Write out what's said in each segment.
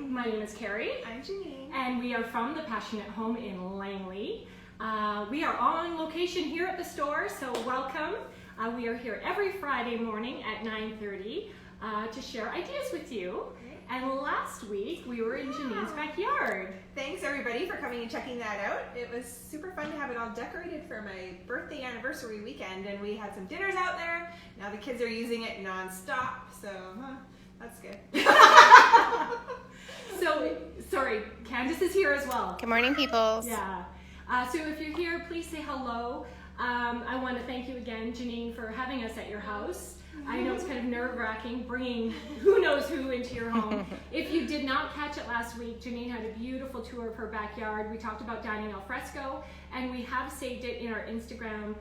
My name is Carrie. I'm Janine. And we are from the Passionate Home in Langley. We are on location here at the store, so welcome. We are here every Friday morning at 9:30 to share ideas with you. And last week we were in Janine's backyard. Thanks everybody for coming and checking that out. It was super fun to have it all decorated for my birthday anniversary weekend, and we had some dinners out there. Now the kids are using it non-stop, so that's good. So, sorry, Candace is here as well. Good morning, peoples. Yeah. So if you're here, please say hello. I want to thank you again, Janine, for having us at your house. I know it's kind of nerve-wracking bringing who knows who into your home. If you did not catch it last week, Janine had a beautiful tour of her backyard. We talked about dining al fresco, and we have saved it in our Instagram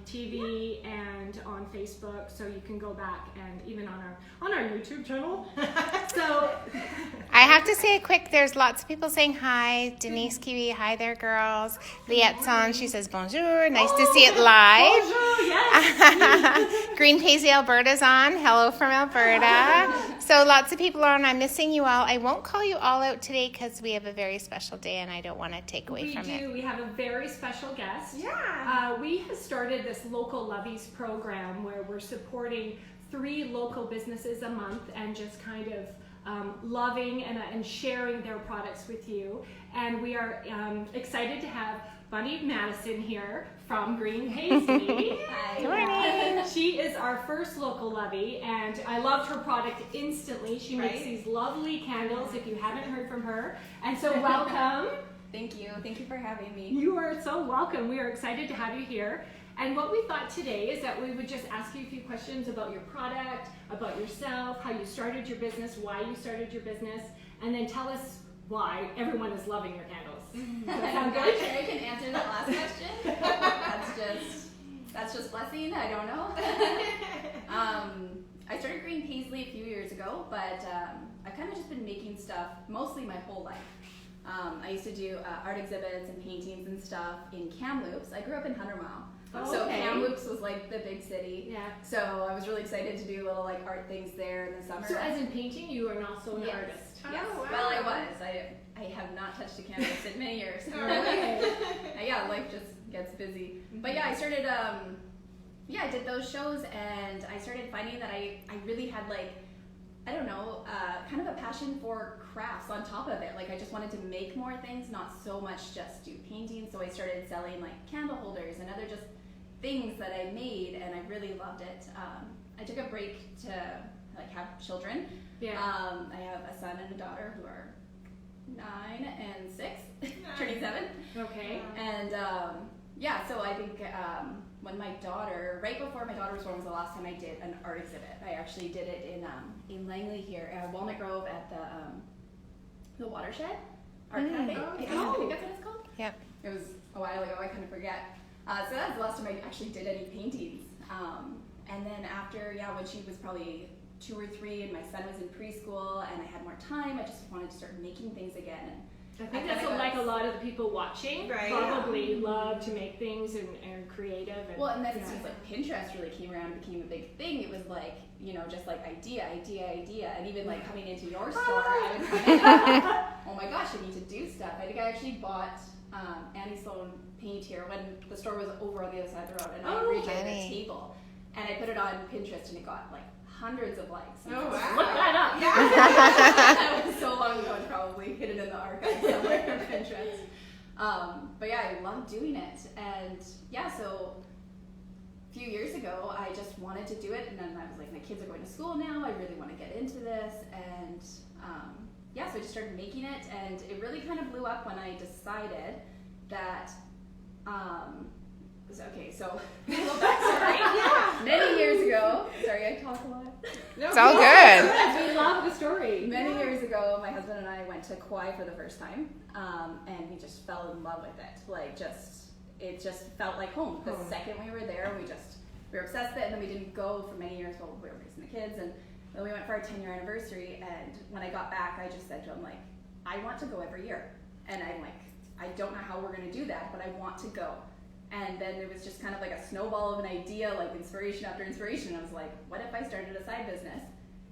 TV and on Facebook, so you can go back and even on our YouTube channel. So I have to say quick, there's lots of people saying hi. Denise Kiwi, hi there, girls. Liette's on, she says bonjour, nice to see it live. Bonjour, yes. Green Paisley, Alberta's on, hello from Alberta. So lots of people are on, I'm missing you all. I won't call you all out today because we have a very special day and I don't want to take away from it. We have a very special guest. Yeah. We have started this Local Lovies program where we're supporting 3 local businesses a month and just kind of loving and sharing their products with you. And we are excited to have Bunny Madison here from Green Paisley. Hi. Good morning. She is our first Local Lovie, and I loved her product instantly. She makes these lovely candles, if you haven't heard from her. And so welcome. Thank you. Thank you for having me. You are so welcome. We are excited to have you here. And what we thought today is that we would just ask you a few questions about your product, about yourself, how you started your business, why you started your business, and then tell us why everyone is loving your candles. Does that sound good? Sure, I can answer that last question. That's just blessing. I don't know. I started Green Paisley a few years ago, but I've kind of just been making stuff mostly my whole life. I used to do art exhibits and paintings and stuff in Kamloops. I grew up in 100 Mile. So Kamloops was like the big city. Yeah. So I was really excited to do little like art things there in the summer. So as in painting, you are also an artist. Yes. Oh, wow. Well, I was. I have not touched a canvas in many years. Yeah, life just gets busy. But yeah, I started. I did those shows, and I started finding that I really had like, I don't know, kind of a passion for crafts on top of it. Like I just wanted to make more things, not so much just do painting. So I started selling like candle holders and other just things that I made, and I really loved it. I took a break to like have children. Yeah. I have a son and a daughter who are 9 and 6, turning 7. Okay. And so I think when my daughter, right before my daughter was born, was the last time I did an art exhibit. I actually did it in Langley here, Walnut Grove at the Watershed Art Cafe. I think that's what it's called. Yep. It was a while ago. I kind of forget. So that was the last time I actually did any paintings. And then after, when she was probably 2 or 3 and my son was in preschool and I had more time, I just wanted to start making things again. And I think that's like a lot of the people watching probably love to make things and creative. And then it seems like Pinterest really came around and became a big thing. It was like, just like idea. And even like coming into your store, I would come in and oh my gosh, I need to do stuff. I think I actually bought Annie Sloan paint here when the store was over on the other side of the road, and I redid the table. And I put it on Pinterest and it got like hundreds of likes. Oh, wow. Look that up. That was so long ago, I'd probably hidden in the archives somewhere on Pinterest. But yeah, I love doing it. And yeah, so a few years ago, I just wanted to do it. And then I was like, my kids are going to school now. I really want to get into this. And so I just started making it. And it really kind of blew up when I decided that okay, so many years ago, sorry, I talk a lot. No, it's all good. We love the story. Many years ago, my husband and I went to Kauai for the first time, and we just fell in love with it. Like, it just felt like home. The second we were there, we were obsessed with it, and then we didn't go for many years while we were raising the kids, and then we went for our 10-year anniversary, and when I got back, I just said to him, like, I want to go every year. And I'm like, I don't know how we're going to do that, but I want to go. And then it was just kind of like a snowball of an idea, like inspiration after inspiration. I was like, what if I started a side business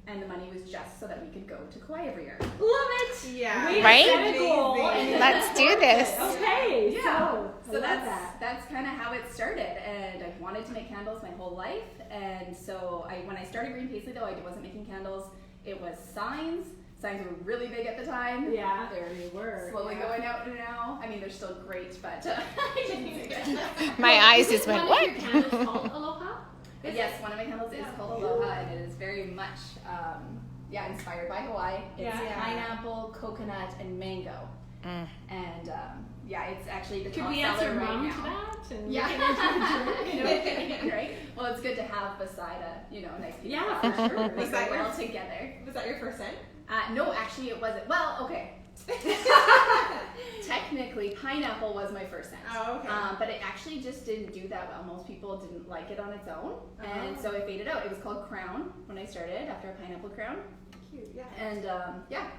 and the money was just so that we could go to Kauai every year. Love it. Yeah. We Right? set a goal. Amazing. Let's do this. Okay. Yeah. So That's kind of how it started, and I wanted to make candles my whole life. And so when I started Green Paisley, though, I wasn't making candles. It was signs. Signs were really big at the time. Yeah. They were slowly going out now. I mean, they're still great, but I didn't use it. My eyes just went, One of what? your candles called Aloha? Yes, one of my candles is called Aloha, and it is very much, inspired by Hawaii. It's Yeah. pineapple, coconut, and mango. And it's actually the Could top we add seller some right rum now. to that? And Yeah. make it into a drink? Right? Well, it's good to have beside a nice piece Yeah, of for sure. They Was that go your- well together. Was that your first scent? No, actually, it wasn't. Well, okay. Technically, pineapple was my first scent. Oh, okay. But it actually just didn't do that well. Most people didn't like it on its own, and so it faded out. It was called Crown when I started, after a pineapple crown. Cute, yeah. And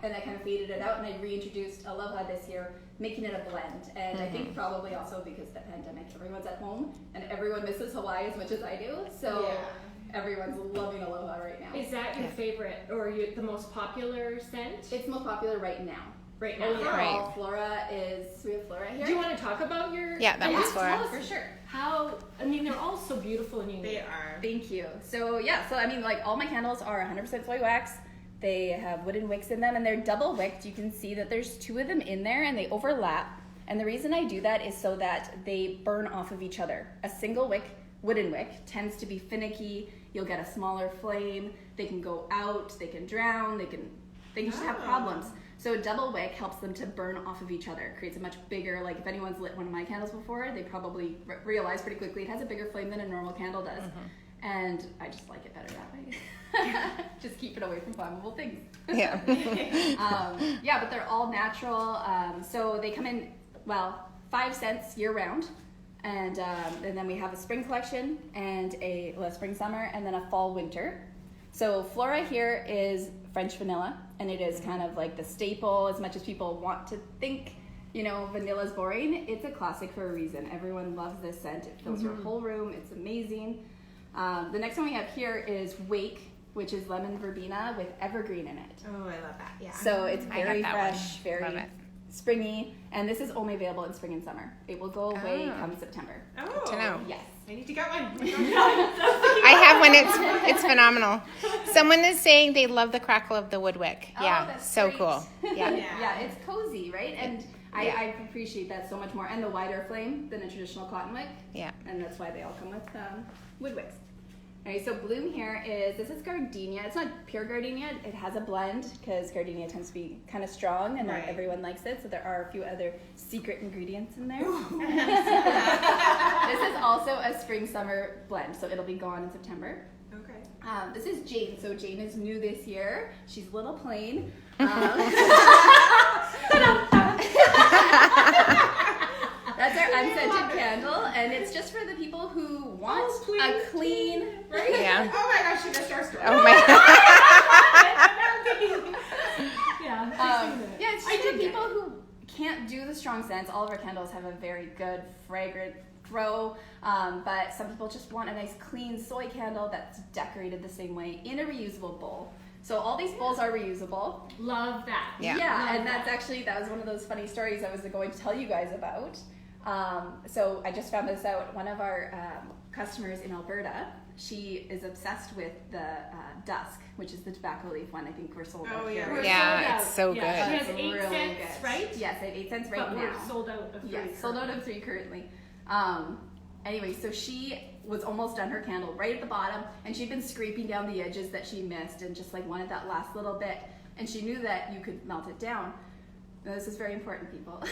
and I kind of faded it out, and I reintroduced Aloha this year, making it a blend. And I think probably also because the pandemic, everyone's at home, and everyone misses Hawaii as much as I do. So everyone's loving Aloha right now. Is that your favorite or the most popular scent? It's most popular right now. Right now. Overall, Right. Flora is. We have Flora here. Do you want to talk about your? Yeah, that one's Flora. tell us For sure. How? I mean, they're all so beautiful and unique. They are. Thank you. So I mean, like all my candles are 100% soy wax. They have wooden wicks in them, and they're double wicked. You can see that there's 2 of them in there, and they overlap. And the reason I do that is so that they burn off of each other. A single wick, wooden wick, tends to be finicky. You'll get a smaller flame. They can go out. They can drown. They can just have problems. So a double wick helps them to burn off of each other. It creates a much bigger, like if anyone's lit one of my candles before, they probably realize pretty quickly it has a bigger flame than a normal candle does. And I just like it better that way. Just keep it away from flammable things. Yeah. But they're all natural. So they come in, 5 cents year round. And then we have a spring collection and a spring summer and then a fall winter. So Flora here is French vanilla, and it is kind of like the staple. As much as people want to think, vanilla's boring, it's a classic for a reason. Everyone loves this scent. It fills your whole room. It's amazing. The next one we have here is Wake, which is lemon verbena with evergreen in it. Oh, I love that. Yeah. So it's I got very that fresh, one. very Love it. springy, and this is only available in spring and summer. It will go away come September. Oh. to know. Yes. I need to get one. I have one. It's phenomenal. Someone is saying they love the crackle of the wood wick. Oh, Yeah, that's so great. cool. Yeah. Yeah, it's cozy, right? And I appreciate that so much more. And the wider flame than a traditional cotton wick. Yeah. And that's why they all come with wood wicks. All right, so bloom here this is Gardenia. It's not pure Gardenia. It has a blend because Gardenia tends to be kind of strong and not everyone likes it. So there are a few other secret ingredients in there. This is also a spring-summer blend, so it'll be gone in September. Okay. This is Jane. So Jane is new this year. She's a little plain. That's our unscented candle, and it's just for the people who want a clean, right? Yeah. Oh my gosh, she missed our story. Oh my. Yeah. It's just for people who can't do the strong scents. All of our candles have a very good, fragrant throw, but some people just want a nice, clean soy candle that's decorated the same way in a reusable bowl. So all these bowls are reusable. Love that. Yeah. Yeah, and that was one of those funny stories I was going to tell you guys about. So I just found this out. One of our customers in Alberta, she is obsessed with the Dusk, which is the tobacco leaf one. I think we're sold out Oh, here. yeah. We're Yeah, sold out. it's so Yeah, good. She has It's 8 really cents, good. right? Yes, I have 8 cents right But now. we're sold out of 3. Yes, sold out of 3 currently. Anyway, so she was almost done her candle right at the bottom, and she'd been scraping down the edges that she missed and just like wanted that last little bit, and she knew that you could melt it down. Now, this is very important, people.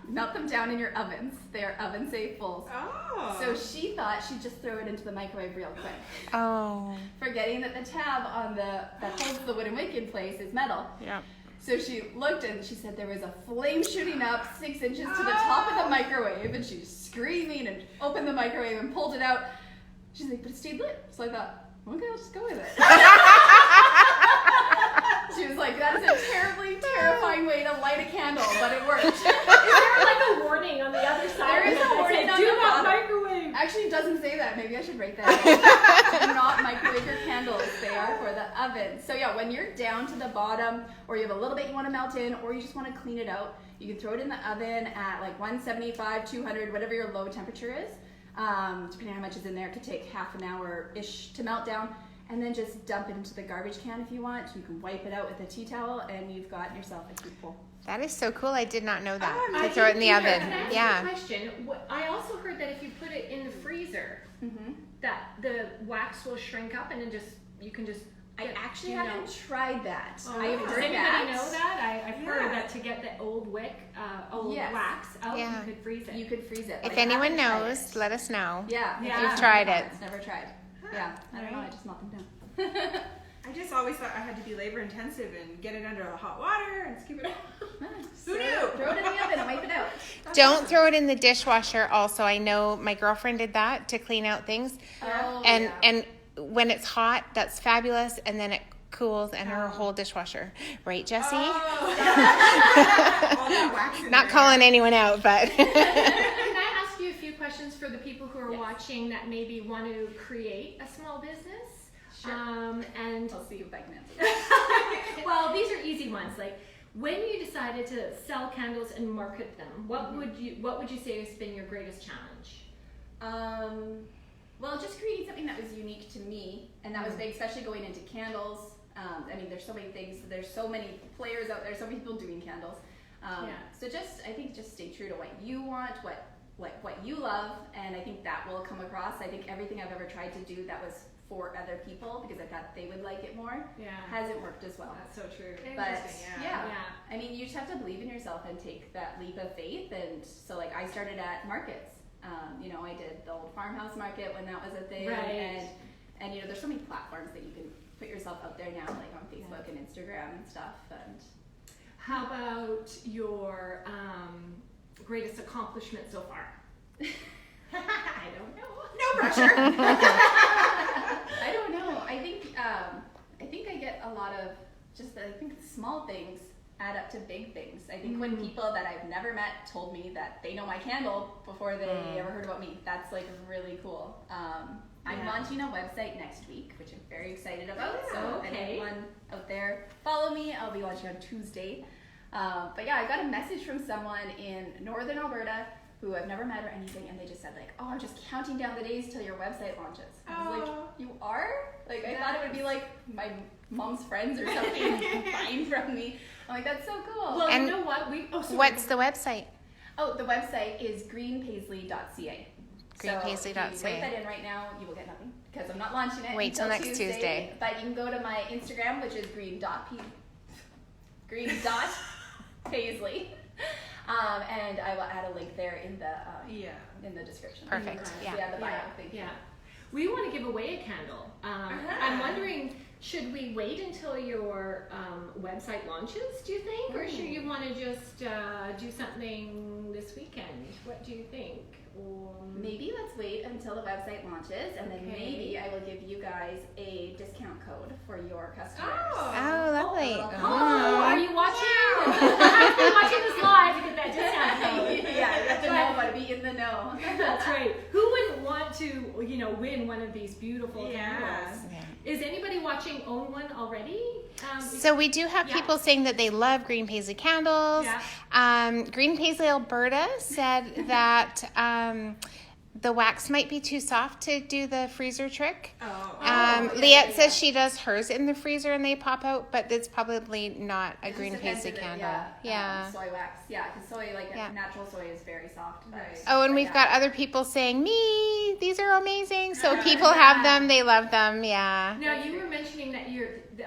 Melt them down in your ovens. They are oven safe bowls. Oh. So she thought she'd just throw it into the microwave real quick, Oh. forgetting that the tab on that holds the wooden wick in place is metal. Yeah. So she looked and she said there was a flame shooting up 6 inches to the top of the microwave, and she was screaming and opened the microwave and pulled it out. She's like, but it stayed lit. So I thought, okay, I'll just go with it. She was like, that is a terribly terrifying way to light a candle, but it worked. Is there like a warning on the other side? There is a warning on Do the not bottom. microwave. Actually, doesn't say that. Maybe I should write that. Do not microwave your candles. They are for the oven. So yeah, when you're down to the bottom, or you have a little bit you want to melt in, or you just want to clean it out, you can throw it in the oven at like 175, 200, whatever your low temperature is. Depending on how much is in there, it could take half an hour-ish to melt down. And then just dump it into the garbage can if you want. You can wipe it out with a tea towel, and you've got yourself a cute bowl. That is so cool. I did not know that. I To throw it in the oven. Can I ask Yeah. you a question? I also heard that if you put it in the freezer, that the wax will shrink up, and then you can just. I actually haven't tried that. I've Does heard anybody that. know that? I've heard that to get the old wax out, Yeah. you could freeze it. You could freeze it. If I anyone haven't tried knows, it. let us know. Yeah. Yeah. If you've tried it. Never tried. Yeah. I don't know. I just melt them down. I just always thought I had to be labor intensive and get it under the hot water and scoop it out. Who knew? Throw it in the oven and wipe it out. Don't throw it in the dishwasher also. I know my girlfriend did that to clean out things. Oh, And yeah. and when it's hot, that's fabulous, and then it cools and her whole dishwasher. Right, Jessie? All that wax in Not there. calling anyone out, but Can I ask you a few questions for the people who are watching that maybe want to create a small business? Sure. And I'll see if I can answer. well, these are easy ones. Like when you decided to sell candles and market them, what would you say has been your greatest challenge? Well, just creating something that was unique to me, and that was big, especially going into candles. I mean, there's so many things. There's so many players out there. So many people doing candles. So I think just stay true to what you want, what you love, and I think that will come across. I think everything I've ever tried to do that was for other people because I thought they would like it more hasn't worked as well. That's so true. But Yeah. I mean, you just have to believe in yourself and take that leap of faith. And so, like, I started at markets. I did the old farmhouse market when that was a thing, Right. and there's so many platforms that you can put yourself out there now, like on Facebook and Instagram and stuff. And How about your greatest accomplishment so far? I don't know. No pressure. I don't know. I think I get a lot of small things add up to big things. I think when people that I've never met told me that they know my candle before they ever heard about me, that's like really cool. I'm launching a website next week, which I'm very excited about. So if anyone out there follow me, I'll be launching on Tuesday. But yeah, I got a message from someone in northern Alberta who I've never met or anything, and they just said like, "Oh, I'm just counting down the days till your website launches." I was like, "You are?" Like I thought it would be like my mom's friends or something buying from me. I'm like, that's so cool. Well, And you know what? what's the website? Oh, the website is greenpaisley.ca. Greenpaisley.ca. So if you write that in right now, you will get nothing because I'm not launching it. Wait till until next Tuesday. But you can go to my Instagram, which is green.paisley, and I will add a link there in the description. Perfect. Yeah, the bio. Yeah. We want to give away a candle. I'm wondering, should we wait until your website launches, do you think? Or should you want to just do something this weekend? What do you think? Or Maybe let's wait until the website launches, and then maybe I will give you guys a discount code for your customers. Oh, lovely. Oh, are you watching? You have to be watching this live to get that discount code. Yeah, you have to know about to be in the know. That's right. Who wouldn't want to, win one of these beautiful candles? Yeah. Is anybody watching own one already? So we do have people saying that they love Green Paisley candles. Yeah. Green Paisley Alberta said that the wax might be too soft to do the freezer trick. Liette says she does hers in the freezer and they pop out, but it's probably not a Green Paisley candle. Soy wax. Yeah, because soy, natural soy is very soft. Oh, and we've got other people saying, me, these are amazing. So people have them, they love them, yeah. Now, you were mentioning that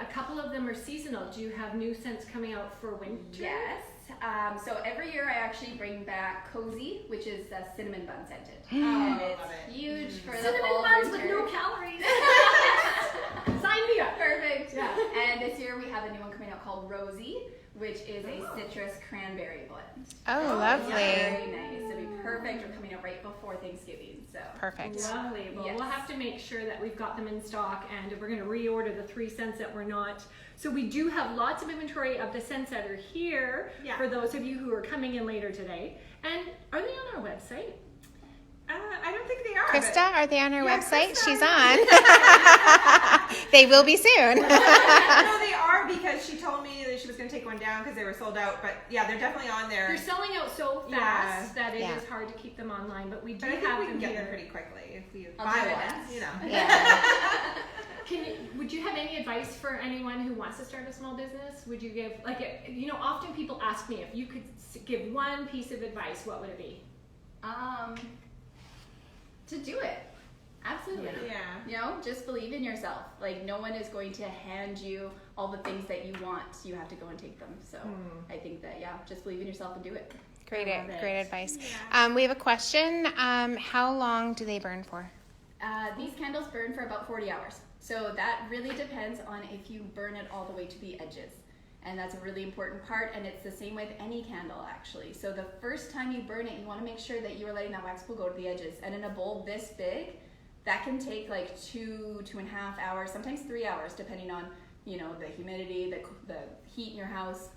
a couple of them are seasonal. Do you have new scents coming out for winter? Yes. So every year I actually bring back Cozy, which is cinnamon bun scented. Oh, and it's huge for the cinnamon fall buns winter. with no calories. Sign me up. Perfect. Yeah. And this year we have a new one coming out called Rosie, which is a citrus cranberry blend. Oh, lovely. Very nice. It'll be perfect. We're coming out right before Thanksgiving, so. Perfect. Lovely. Well, we'll have to make sure that we've got them in stock, and we're going to reorder the 3 scents that were not. So we do have lots of inventory of the scents that are here for those of you who are coming in later today. And are they on our website? I don't think they are. Krista, are they on our website? Krista. She's on. They will be soon. No, they are, because she told me that she was going to take one down because they were sold out. But yeah, they're definitely on there. They're selling out so fast that it is hard to keep them online, but we do But I think have we can them get here. them pretty quickly if we I'll buy do it. one. You know. Yeah. Would you have any advice for anyone who wants to start a small business? Would you give, often people ask me if you could give one piece of advice, what would it be? To do it. Absolutely. Yeah. Just believe in yourself. Like, no one is going to hand you all the things that you want. You have to go and take them. So I think that, just believe in yourself and do it. Great advice. Yeah. We have a question. How long do they burn for? These candles burn for about 40 hours. So that really depends on if you burn it all the way to the edges. And that's a really important part, and it's the same with any candle, actually. So the first time you burn it, you want to make sure that you are letting that wax pool go to the edges. And in a bowl this big, that can take like 2.5 hours, sometimes 3 hours, depending on, the humidity, the heat in your house,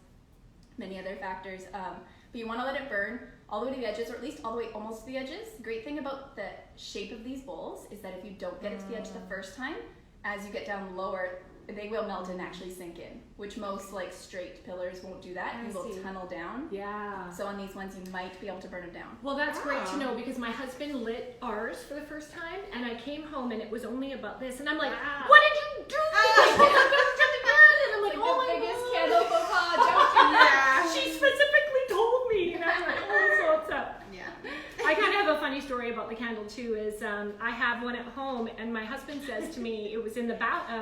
many other factors. But you want to let it burn all the way to the edges, or at least all the way almost to the edges. The great thing about the shape of these bowls is that if you don't get it to the edge the first time, as you get down lower, they will melt and actually sink in, which most straight pillars won't do that. You will tunnel down. Yeah. So on these ones, you might be able to burn them down. Well, that's great to know, because my husband lit ours for the first time, and I came home and it was only about this, and I'm like, what did you do? And I'm like, oh my biggest God. candle faux pas joke. Yeah. She specifically told me, and I'm like, oh, so upset. Yeah. I kind of have a funny story about the candle too. Is I have one at home, and my husband says to me, it was in the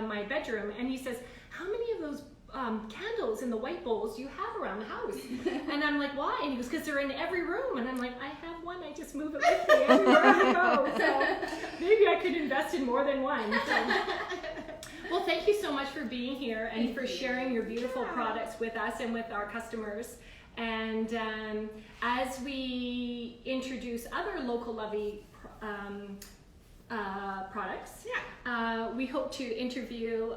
my bedroom, and he says, "How many of those candles in the white bowls do you have around the house?" And I'm like, "Why?" And he goes, "Because they're in every room." And I'm like, "I have one. I just move it with me everywhere I go." So maybe I could invest in more than one. So. Well, thank you so much for being here and for sharing your beautiful products with us and with our customers. And as we introduce other Local Lovie products, we hope to interview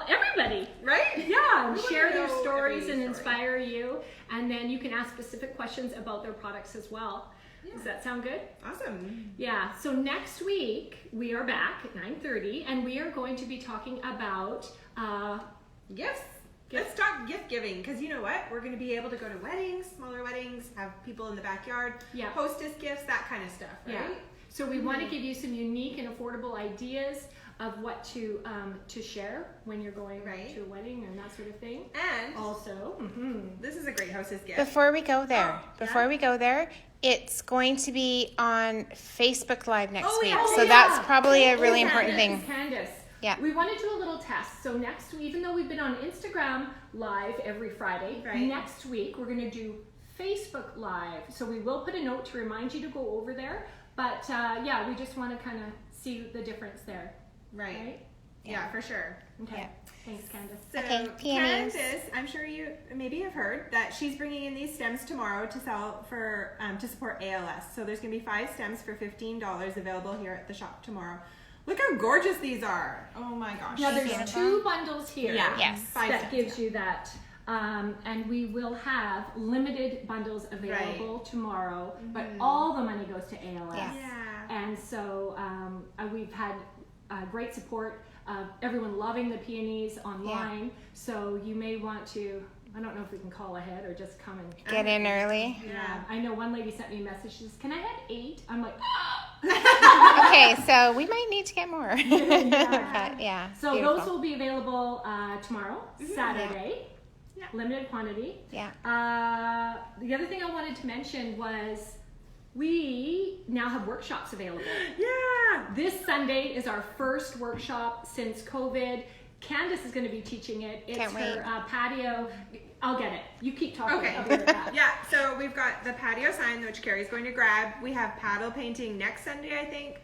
everybody. Right? Yeah, and We share wanna their know stories and everybody's story. inspire you. And then you can ask specific questions about their products as well. Does that sound good? Awesome. Yeah, so next week we are back at 9:30, and we are going to be talking about Gifts. Let's talk gift giving, because you know what? We're going to be able to go to weddings, smaller weddings, have people in the backyard, hostess gifts, that kind of stuff, right? Yeah. So we want to give you some unique and affordable ideas of what to share when you're going to a wedding and that sort of thing. And Also, this is a great hostess gift. Before we go there, yeah? it's going to be on Facebook Live next week. yeah. So yeah. that's probably a really important Candace, thing. Candace. Yeah. We want to do a little test. So next week, even though we've been on Instagram Live every Friday, next week we're going to do Facebook Live. So we will put a note to remind you to go over there. But we just want to kind of see the difference there. Right? Yeah, for sure. Okay. Yeah. Thanks, Candace. So Okay, peonies. Candace, I'm sure you maybe have heard that she's bringing in these stems tomorrow to sell for to support ALS. So there's going to be 5 stems for $15 available here at the shop tomorrow. Look how gorgeous these are. Oh my gosh. Now there's Beautiful. 2 bundles here. Yeah. Yes. 5 That stems, gives you that. And we will have limited bundles available tomorrow, but all the money goes to ALS. Yeah. Yeah. And so we've had great support of everyone loving the peonies online. So you may want to, I don't know if we can call ahead or just come and Get in early. Yeah. I know one lady sent me a message. She says, "Can I have 8?" I'm like, Okay, so we might need to get more. But yeah. So beautiful. those will be available tomorrow, Saturday. Yeah. Limited quantity. Yeah. The other thing I wanted to mention was we now have workshops available. Yeah. This Sunday is our first workshop since COVID. Candace is going to be teaching it. It's Can't her wait. patio. I'll get it. You keep talking. Okay. I'll be right back. Yeah, so we've got the patio sign, which Carrie's going to grab. We have paddle painting next Sunday, I think.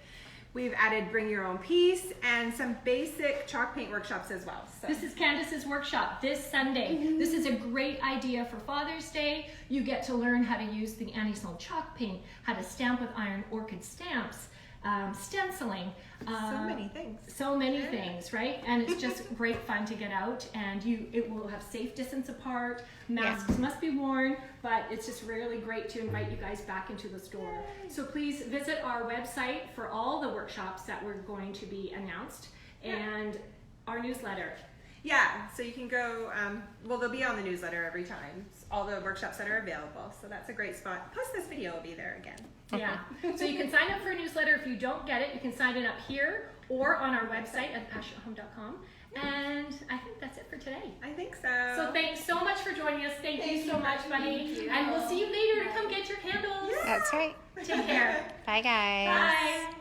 We've added bring your own piece and some basic chalk paint workshops as well. So. This is Candace's workshop this Sunday. This is a great idea for Father's Day. You get to learn how to use the anti-smell chalk paint, how to stamp with iron orchid stamps, stenciling. So many things. So many things, right? And it's just great fun to get out, and it will have safe distance apart. Masks must be worn, but it's just really great to invite you guys back into the store. So please visit our website for all the workshops that we're going to be announced, and our newsletter. Yeah, so you can go, well, they'll be on the newsletter every time, all the workshops that are available, so that's a great spot. Plus this video will be there again. Yeah, so you can sign up for a newsletter. If you don't get it, you can sign it up here or on our website at passionatehome.com. And I think that's it for today. I think so. So thanks so much for joining us. Thank you so much, Bunny. Thank you. And we'll see you later to come get your candles. That's right. Take care. Bye, guys. Bye.